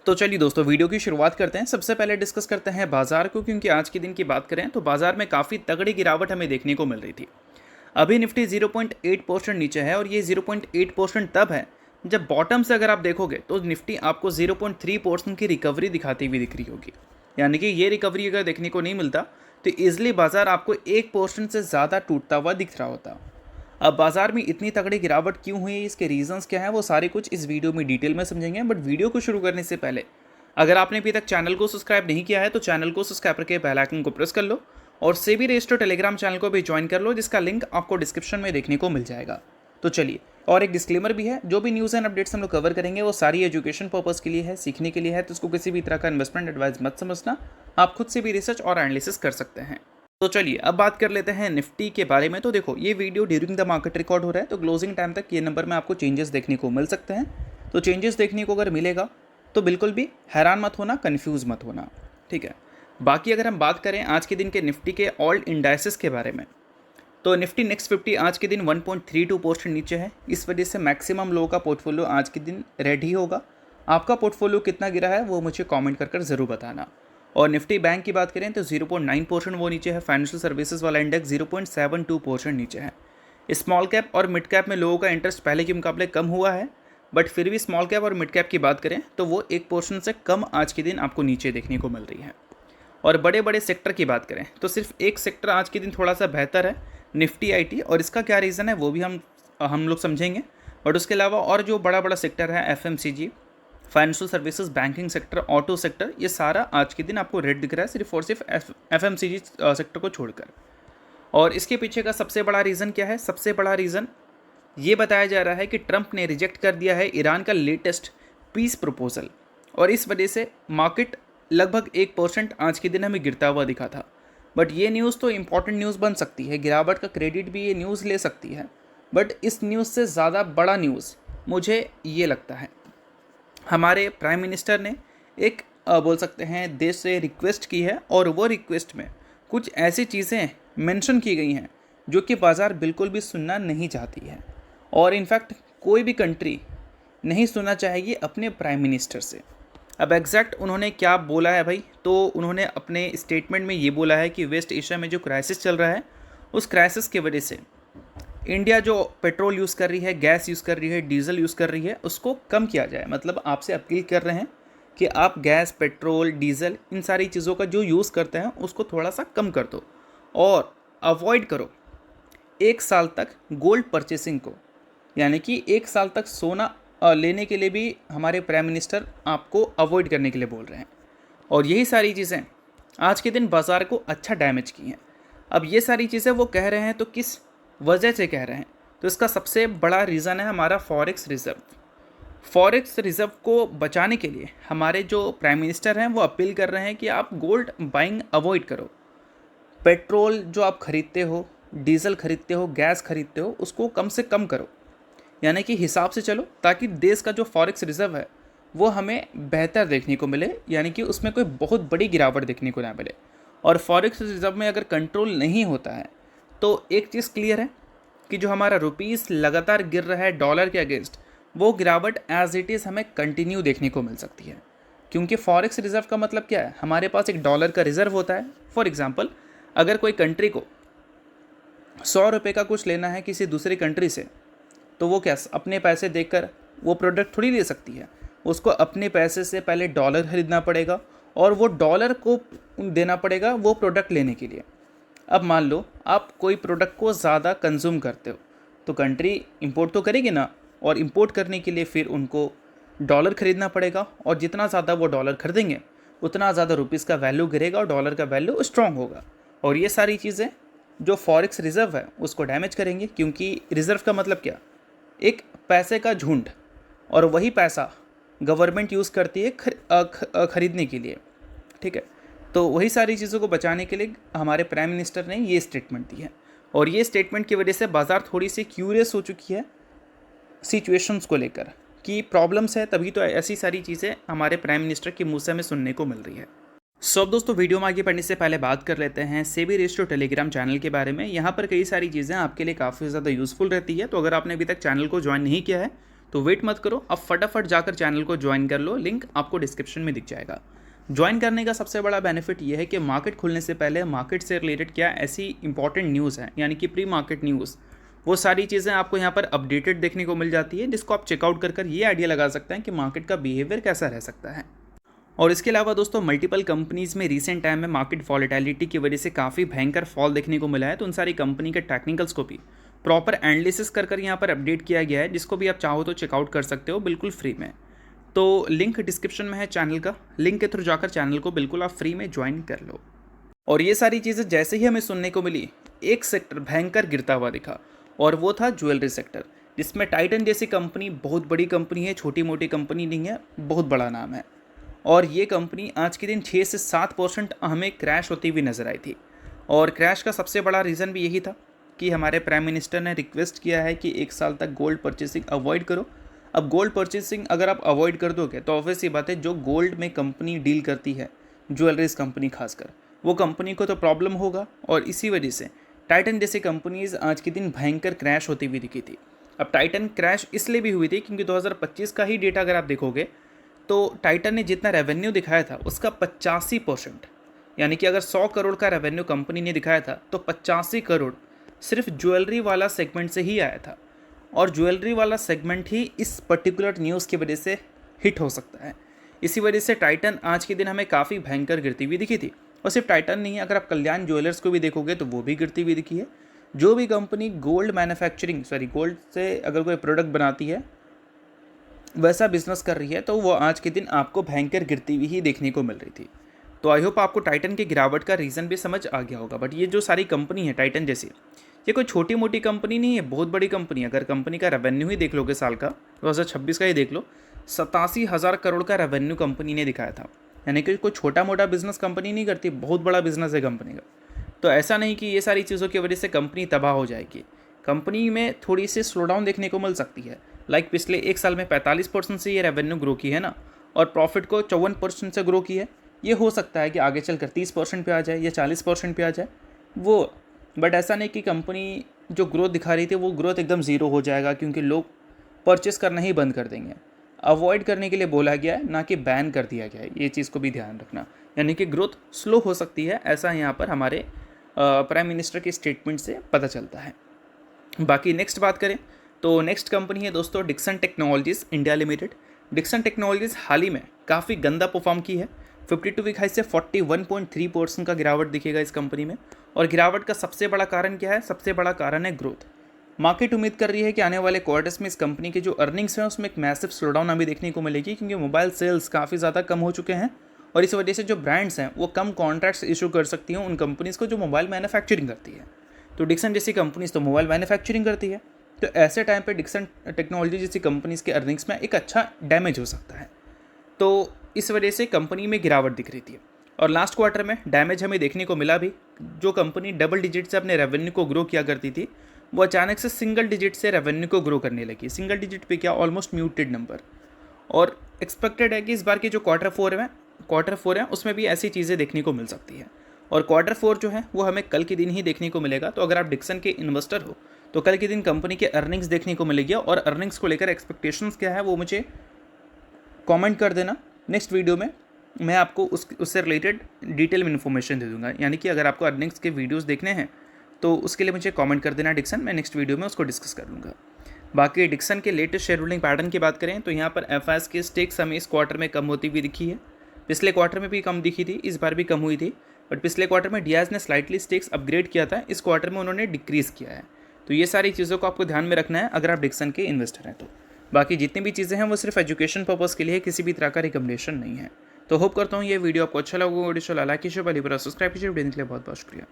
तो चलिए दोस्तों वीडियो की शुरुआत करते हैं। सबसे पहले डिस्कस करते हैं बाजार को, क्योंकि आज के दिन की बात करें तो बाजार में काफ़ी तगड़ी गिरावट हमें देखने को मिल रही थी। अभी निफ्टी 0.8% नीचे है और ये 0.8% तब है जब बॉटम से अगर आप देखोगे तो निफ्टी आपको 0.3% की रिकवरी दिखाती हुई दिख रही होगी। यानी कि ये रिकवरी अगर देखने को नहीं मिलता तो ईजिली बाजार आपको 1% से ज़्यादा टूटता हुआ दिख रहा होता। अब बाजार में इतनी तगड़ी गिरावट क्यों हुई, इसके रीजंस क्या हैं, वो सारे कुछ इस वीडियो में डिटेल में समझेंगे। बट वीडियो को शुरू करने से पहले अगर आपने अभी तक चैनल को सब्सक्राइब नहीं किया है तो चैनल को सब्सक्राइब करके बेल आइकन को प्रेस कर लो और सेबी रजिस्टर्ड टेलीग्राम चैनल को भी ज्वाइन कर लो, जिसका लिंक आपको डिस्क्रिप्शन में देखने को मिल जाएगा। तो चलिए, और एक डिस्क्लेमर भी है, जो भी न्यूज़ एंड अपडेट्स हम लोग कवर करेंगे वो सारी एजुकेशन पर्पज़ के लिए है, सीखने के लिए है, तो उसको किसी भी तरह का इन्वेस्टमेंट एडवाइस मत समझना। आप खुद से भी रिसर्च और एनालिसिस कर सकते हैं। तो चलिए अब बात कर लेते हैं निफ्टी के बारे में। तो देखो, ये video during the market record हो रहा है, तो क्लोजिंग टाइम तक ये नंबर में आपको चेंजेस देखने को मिल सकते हैं। तो चेंजेस देखने को अगर मिलेगा तो बिल्कुल भी हैरान मत होना, कन्फ्यूज़ मत होना, ठीक है। बाकी अगर हम बात करें आज के दिन के निफ्टी के ऑल इंडाइसेस के बारे में, तो निफ्टी नेक्स्ट 50 आज के दिन 1.32% नीचे है। इस वजह से मैक्सिमम लोगों का पोर्टफोलियो आज के दिन रेड ही होगा। आपका पोर्टफोलियो कितना गिरा है वो मुझे कमेंट कर ज़रूर बताना। और निफ्टी बैंक की बात करें तो 0.9% वो नीचे है। फाइनेंशियल सर्विसेज वाला इंडेक्स 0.72% नीचे है। स्मॉल कैप और मिड कैप में लोगों का इंटरेस्ट पहले के मुकाबले कम हुआ है, बट फिर भी स्मॉल कैप और मिड कैप की बात करें तो वो 1% से कम आज के दिन आपको नीचे देखने को मिल रही है। और बड़े बड़े सेक्टर की बात करें तो सिर्फ एक सेक्टर आज के दिन थोड़ा सा बेहतर है, निफ्टी आईटी, और इसका क्या रीज़न है वो भी हम लोग समझेंगे। बट उसके अलावा और जो बड़ा बड़ा सेक्टर है, FMCG, financial services, banking sector, auto sector, ये सारा आज के दिन आपको रेड दिख रहा है, सिर्फ और सिर्फ एफएमसीजी सेक्टर को छोड़कर। और इसके पीछे का सबसे बड़ा रीज़न क्या है? सबसे बड़ा रीज़न ये बताया जा रहा है कि ट्रंप ने रिजेक्ट कर दिया है ईरान का लेटेस्ट पीस प्रपोजल, और इस वजह से मार्केट लगभग 1% आज के दिन हमें गिरता हुआ दिखा था। बट ये न्यूज़ तो इम्पॉर्टेंट न्यूज़ बन सकती है, गिरावट का क्रेडिट भी ये न्यूज़ ले सकती है। बट इस न्यूज़ से ज़्यादा बड़ा न्यूज़ मुझे ये लगता है, हमारे प्राइम मिनिस्टर ने एक बोल सकते हैं देश से रिक्वेस्ट की है, और वो रिक्वेस्ट में कुछ ऐसी चीज़ें मेंशन की गई हैं जो कि बाज़ार बिल्कुल भी सुनना नहीं चाहती है। और इनफैक्ट कोई भी कंट्री नहीं सुनना चाहेगी अपने प्राइम मिनिस्टर से। अब एग्जैक्ट उन्होंने क्या बोला है भाई, तो उन्होंने अपने स्टेटमेंट में ये बोला है कि वेस्ट एशिया में जो क्राइसिस चल रहा है, उस क्राइसिस की वजह से इंडिया जो पेट्रोल यूज़ कर रही है, गैस यूज़ कर रही है, डीजल यूज़ कर रही है, उसको कम किया जाए। मतलब आपसे अपील कर रहे हैं कि आप गैस, पेट्रोल, डीजल, इन सारी चीज़ों का जो यूज़ करते हैं उसको थोड़ा सा कम कर दो, और अवॉइड करो 1 साल तक गोल्ड परचेसिंग को। यानी कि 1 साल तक सोना लेने के लिए भी हमारे प्राइम मिनिस्टर आपको अवॉइड करने के लिए बोल रहे हैं। और यही सारी चीज़ें आज के दिन बाज़ार को अच्छा डैमेज की हैं। अब ये सारी चीज़ें वो कह रहे हैं तो किस वजह से कह रहे हैं? तो इसका सबसे बड़ा रीज़न है हमारा फॉरेक्स रिज़र्व। फॉरेक्स रिज़र्व को बचाने के लिए हमारे जो प्राइम मिनिस्टर हैं वो अपील कर रहे हैं कि आप गोल्ड बाइंग अवॉइड करो। पेट्रोल जो आप खरीदते हो, डीजल खरीदते हो, गैस खरीदते हो, उसको कम से कम करो। यानी कि हिसाब से चलो, ताकि देश का जो फॉरेक्स रिज़र्व है वो हमें बेहतर देखने को मिले, यानी कि उसमें कोई बहुत बड़ी गिरावट देखने को ना मिले। और फॉरेक्स रिज़र्व में अगर कंट्रोल नहीं होता है तो एक चीज़ क्लियर है कि जो हमारा रुपीस लगातार गिर रहा है डॉलर के अगेंस्ट, वो गिरावट एज इट इज़ हमें कंटिन्यू देखने को मिल सकती है। क्योंकि फॉरेक्स रिज़र्व का मतलब क्या है? हमारे पास एक डॉलर का रिज़र्व होता है। फॉर एग्जांपल, अगर कोई कंट्री को 100 रुपये का कुछ लेना है किसी दूसरी कंट्री से, तो वो क्या अपने पैसे देकर वो प्रोडक्ट थोड़ी ले सकती है। उसको अपने पैसे से पहले डॉलर खरीदना पड़ेगा और वो डॉलर को देना पड़ेगा वो प्रोडक्ट लेने के लिए। अब मान लो आप कोई प्रोडक्ट को ज़्यादा कंज्यूम करते हो तो कंट्री इंपोर्ट तो करेगी ना, और इंपोर्ट करने के लिए फिर उनको डॉलर खरीदना पड़ेगा, और जितना ज़्यादा वो डॉलर खरीदेंगे उतना ज़्यादा रुपीस का वैल्यू गिरेगा और डॉलर का वैल्यू स्ट्रॉन्ग होगा। और ये सारी चीज़ें जो फॉरेक्स रिज़र्व है उसको डैमेज करेंगे। क्योंकि रिज़र्व का मतलब क्या? एक पैसे का झुंड, और वही पैसा गवर्नमेंट यूज़ करती है खरीदने के लिए, ठीक है। तो वही सारी चीज़ों को बचाने के लिए हमारे प्राइम मिनिस्टर ने ये स्टेटमेंट दी है, और ये स्टेटमेंट की वजह से बाज़ार थोड़ी सी क्यूरियस हो चुकी है सिचुएशंस को लेकर कि प्रॉब्लम्स है, तभी तो ऐसी सारी चीज़ें हमारे प्राइम मिनिस्टर के मुँह से हमें सुनने को मिल रही है। सो अब दोस्तों, वीडियो में आगे बढ़ने से पहले बात कर लेते हैं सेबी रजिस्टर्ड टेलीग्राम चैनल के बारे में। यहाँ पर कई सारी चीज़ें आपके लिए काफ़ी ज़्यादा यूज़फुल रहती है। तो अगर आपने अभी तक चैनल को ज्वाइन नहीं किया है तो वेट मत करो, अब फटाफट जाकर चैनल को ज्वाइन कर लो, लिंक आपको डिस्क्रिप्शन में दिख जाएगा। ज्वाइन करने का सबसे बड़ा बेनिफिट ये है कि मार्केट खुलने से पहले मार्केट से रिलेटेड क्या ऐसी इंपॉर्टेंट न्यूज़ है, यानी कि प्री मार्केट न्यूज़, वो सारी चीज़ें आपको यहाँ पर अपडेटेड देखने को मिल जाती है, जिसको आप चेकआउट कर ये आइडिया लगा सकते हैं कि मार्केट का बिहेवियर कैसा रह सकता है। और इसके अलावा दोस्तों मल्टीपल कंपनीज़ में रिसेंट टाइम में मार्केट वॉलेटिलिटी की वजह से काफ़ी भयंकर फॉल देखने को मिला है, तो उन सारी कंपनी के टेक्निकल्स को भी प्रॉपर एनालिसिस कर यहाँ पर अपडेट किया गया है, जिसको भी आप चाहो तो चेकआउट कर सकते हो बिल्कुल फ्री में। तो लिंक डिस्क्रिप्शन में है चैनल का, लिंक के थ्रू जाकर चैनल को बिल्कुल आप फ्री में ज्वाइन कर लो। और ये सारी चीज़ें जैसे ही हमें सुनने को मिली, एक सेक्टर भयंकर गिरता हुआ दिखा, और वो था ज्वेलरी सेक्टर, जिसमें टाइटन जैसी कंपनी बहुत बड़ी कंपनी है, छोटी मोटी कंपनी नहीं है, बहुत बड़ा नाम है। और ये कंपनी आज के दिन 6 से 7% हमें क्रैश होती हुई नज़र आई थी। और क्रैश का सबसे बड़ा रीज़न भी यही था कि हमारे प्राइम मिनिस्टर ने रिक्वेस्ट किया है कि 1 साल तक गोल्ड परचेसिंग अवॉइड करो। अब गोल्ड परचेसिंग अगर आप अवॉइड कर दोगे तो ऑब्वियस सी बात है, जो गोल्ड में कंपनी डील करती है, ज्वेलरीज कंपनी खासकर, वो कंपनी को तो प्रॉब्लम होगा। और इसी वजह से टाइटन जैसी कंपनीज़ आज के दिन भयंकर क्रैश होती हुई दिखी थी। अब टाइटन क्रैश इसलिए भी हुई थी क्योंकि 2025 का ही डेटा अगर आप देखोगे तो टाइटन ने जितना रेवेन्यू दिखाया था उसका 85%, यानी कि अगर 100 करोड़ का रेवेन्यू कंपनी ने दिखाया था तो 85 करोड़ सिर्फ ज्वेलरी वाला सेगमेंट से ही आया था। और ज्वेलरी वाला सेगमेंट ही इस पर्टिकुलर न्यूज़ की वजह से हिट हो सकता है। इसी वजह से टाइटन आज के दिन हमें काफ़ी भयंकर गिरती हुई दिखी थी। और सिर्फ टाइटन नहीं, अगर आप कल्याण ज्वेलर्स को भी देखोगे तो वो भी गिरती हुई दिखी है। जो भी कंपनी गोल्ड से अगर कोई प्रोडक्ट बनाती है, वैसा बिजनेस कर रही है, तो वो आज के दिन आपको भयंकर गिरती हुई ही देखने को मिल रही थी। तो आई होप आपको टाइटन की गिरावट का रीज़न भी समझ आ गया होगा। बट ये जो सारी कंपनी है टाइटन जैसी, ये कोई छोटी मोटी कंपनी नहीं है, बहुत बड़ी कंपनी है। अगर कंपनी का रेवेन्यू ही देख लोगे साल का, 2026 का ही देख लो, 87,000 करोड़ का रेवेन्यू कंपनी ने दिखाया था। यानी कि कोई छोटा मोटा बिजनेस कंपनी नहीं करती, बहुत बड़ा बिजनेस है कंपनी का। तो ऐसा नहीं कि ये सारी चीज़ों की वजह से कंपनी तबाह हो जाएगी। कंपनी में थोड़ी सी स्लो डाउन देखने को मिल सकती है। लाइक पिछले 1 साल में 45% से ये रेवेन्यू ग्रो की है ना, और प्रॉफिट को 54% से ग्रो की है। ये हो सकता है कि आगे चलकर 30% पे आ जाए या 40% पे आ जाए वो, बट ऐसा नहीं कि कंपनी जो ग्रोथ दिखा रही थी वो ग्रोथ एकदम ज़ीरो हो जाएगा, क्योंकि लोग परचेस करना ही बंद कर देंगे। अवॉइड करने के लिए बोला गया है, ना कि बैन कर दिया गया है। ये चीज़ को भी ध्यान रखना, यानी कि ग्रोथ स्लो हो सकती है, ऐसा यहाँ पर हमारे प्राइम मिनिस्टर के स्टेटमेंट से पता चलता है। बाकी नेक्स्ट बात करें तो नेक्स्ट कंपनी है दोस्तों Dixon Technologies India Limited. Dixon Technologies हाल ही में काफ़ी गंदा परफॉर्म की है। 52 वीक हाई से 41.3% का गिरावट दिखेगा इस कंपनी में। और गिरावट का सबसे बड़ा कारण क्या है? सबसे बड़ा कारण है ग्रोथ। मार्केट उम्मीद कर रही है कि आने वाले क्वार्टर्स में इस कंपनी के जो अर्निंग्स हैं उसमें एक मैसिव स्लोडाउन अभी देखने को मिलेगी, क्योंकि मोबाइल सेल्स काफ़ी ज़्यादा कम हो चुके हैं। और इस वजह से जो ब्रांड्स हैं वो कम कॉन्ट्रैक्ट्स इशू कर सकती हैं उन कंपनीज़ को जो मोबाइल मैन्युफैक्चरिंग करती है। तो डिक्सन जैसी कंपनीज तो मोबाइल मैन्युफैक्चरिंग करती है, तो ऐसे टाइम पे डिक्सन टेक्नोलॉजी जैसी कंपनीज़ के अर्निंग्स में एक अच्छा डैमेज हो सकता है। तो इस वजह से कंपनी में गिरावट दिख रही थी। और लास्ट क्वार्टर में डैमेज हमें देखने को मिला भी। जो कंपनी डबल डिजिट से अपने रेवेन्यू को ग्रो किया करती थी, वो अचानक से सिंगल डिजिट से रेवेन्यू को ग्रो करने लगी। सिंगल डिजिट पे क्या, ऑलमोस्ट म्यूटेड नंबर। और एक्सपेक्टेड है कि इस बार की जो क्वार्टर फोर है उसमें भी ऐसी चीज़ें देखने को मिल सकती है। और क्वार्टर 4 जो है वो हमें कल के दिन ही देखने को मिलेगा। तो अगर आप डिक्सन के इन्वेस्टर हो तो कल के दिन कंपनी के अर्निंग्स देखने को मिलेगी। और अर्निंग्स को लेकर एक्सपेक्टेशंस क्या है वो मुझे कमेंट कर देना। नेक्स्ट वीडियो में मैं आपको उससे रिलेटेड डिटेल में इन्फॉर्मेशन दे दूंगा। यानी कि अगर आपको अर्निंग्स के वीडियोस देखने हैं तो उसके लिए मुझे कमेंट कर देना डिक्सन, मैं नेक्स्ट वीडियो में उसको डिस्कस कर लूँगा। बाकी डिक्सन के लेटेस्ट शेयर होल्डिंग पैटर्न की बात करें तो यहाँ पर एफआईएस की स्टेक्स हमें इस क्वार्टर में कम होती हुई दिखी है। पिछले क्वार्टर में भी कम दिखी थी, इस बार भी कम हुई थी। बट पिछले क्वार्टर में डियाज ने स्लाइटली स्टेक्स अपग्रेड किया था, इस क्वार्टर में उन्होंने डिक्रीज़ किया है। तो ये सारी चीज़ों को आपको ध्यान में रखना है अगर आप डिक्सन के इन्वेस्टर हैं तो। बाकी जितनी भी चीज़ें हैं वो सिर्फ एजुकेशन पर्पज़ के लिए, किसी भी तरह का रिकमेंडेशन नहीं है। तो होप करता हूँ ये वीडियो आपको अच्छा लगा। वीडियो लाइक कीजिए, सब्सक्राइब कीजिए। वीडियो के लिए बहुत बहुत शुक्रिया।